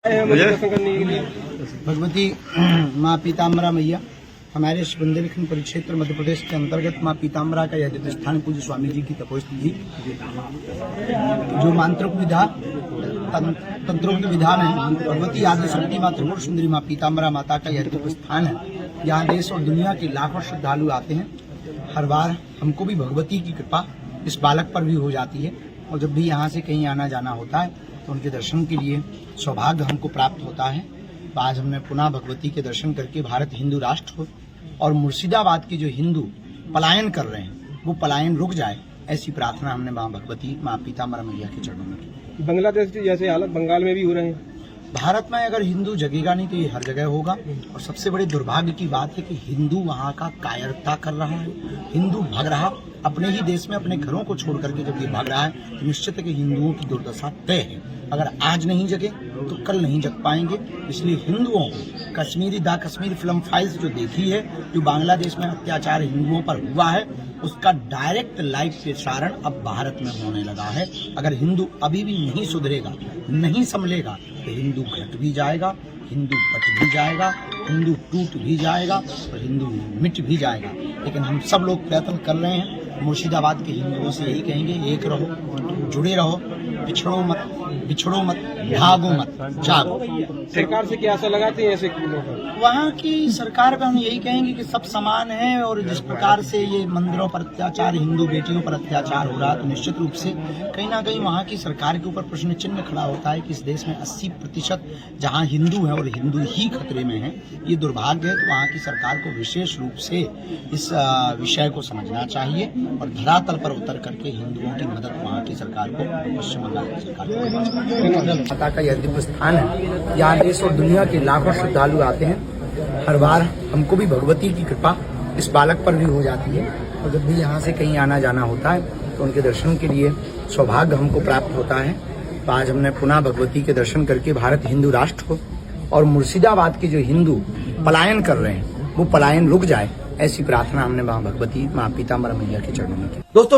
दर्शन करने के लिए भगवती माँ पीताम्बरा मैया हमारे इस बुंदेलखंड परिक्षेत्र मध्य प्रदेश के अंतर्गत माँ पीताम्बरा का यह दिव्य स्थान पूज्य स्वामी जी की तपोस्थली जो मंत्रोक्त विधा तंत्रोक्त विधान है। भगवती आदि शक्ति माँ त्रिपुर सुंदरी माँ पीताम्बरा माता का यह दिव्य स्थान है। यहाँ देश और दुनिया के लाखों श्रद्धालु आते हैं। हर बार हमको भी भगवती की कृपा इस बालक पर भी हो जाती है और जब भी यहाँ से कहीं आना जाना होता है तो उनके दर्शन के लिए सौभाग्य हमको प्राप्त होता है। आज हमने पुनः भगवती के दर्शन करके भारत हिंदू राष्ट्र हो और मुर्शिदाबाद के जो हिंदू पलायन कर रहे हैं वो पलायन रुक जाए, ऐसी प्रार्थना हमने माँ भगवती माँ पीताम्बरा मैया के चरणों में की। बांग्लादेश जैसे हालत बंगाल में भी हो रहे हैं। भारत में अगर हिंदू जगेगा नहीं तो ये हर जगह होगा। और सबसे बड़े दुर्भाग्य की बात है कि हिंदू वहाँ का कायरता कर रहा है, हिंदू भाग रहा अपने ही देश में अपने घरों को छोड़ करके। जब ये भाग रहा है तो निश्चित है कि हिंदुओं की दुर्दशा तय है। अगर आज नहीं जगे तो कल नहीं जग पाएंगे। इसलिए हिंदुओं को कश्मीरी फिल्म फाइल्स जो देखी है, जो बांग्लादेश में अत्याचार हिंदुओं पर हुआ है, उसका डायरेक्ट लाइव प्रसारण अब भारत में होने लगा है। अगर हिंदू अभी भी नहीं सुधरेगा, नहीं संभलेगा तो हिंदू घट भी जाएगा, हिंदू बट भी जाएगा, हिंदू टूट भी जाएगा और हिंदू मिट भी जाएगा। लेकिन हम सब लोग प्रयत्न कर रहे हैं। मुर्शिदाबाद के हिंदुओं से यही कहेंगे, एक रहो, जुड़े रहो, बिछड़ो मत, भागो मत, जागो। सरकार से क्या आशा लगाते हैं ऐसे लोग? वहाँ की सरकार पे हम यही कहेंगे कि सब समान है और जिस प्रकार से ये मंदिरों पर अत्याचार, हिंदू बेटियों पर अत्याचार हो रहा है तो निश्चित रूप से कहीं ना कहीं वहाँ की सरकार के ऊपर प्रश्न चिन्ह खड़ा होता है कि इस देश में 80% जहाँ हिंदू हैं और हिंदू ही खतरे में हैं, ये दुर्भाग्य है। तो वहाँ की सरकार को विशेष रूप से इस विषय को समझना चाहिए और धरातल पर उतर करके हिंदुओं की मदद वहाँ की सरकार को, पश्चिम बंगाल की सरकार को। माता का यह दिव्य स्थान है। यहाँ देश और दुनिया के लाखों श्रद्धालु आते हैं। हर बार हमको भी भगवती की कृपा इस बालक पर भी हो जाती है और जब भी यहाँ से कहीं आना जाना होता है तो उनके दर्शन के लिए सौभाग्य हमको प्राप्त होता है। तो आज हमने पुनः भगवती के दर्शन करके भारत हिंदू राष्ट्र हो और मुर्शिदाबाद के जो हिंदू पलायन कर रहे हैं वो पलायन रुक जाए, ऐसी प्रार्थना हमने माँ भगवती माँ पीताम्बरा मैया के चरणों में की। दोस्तों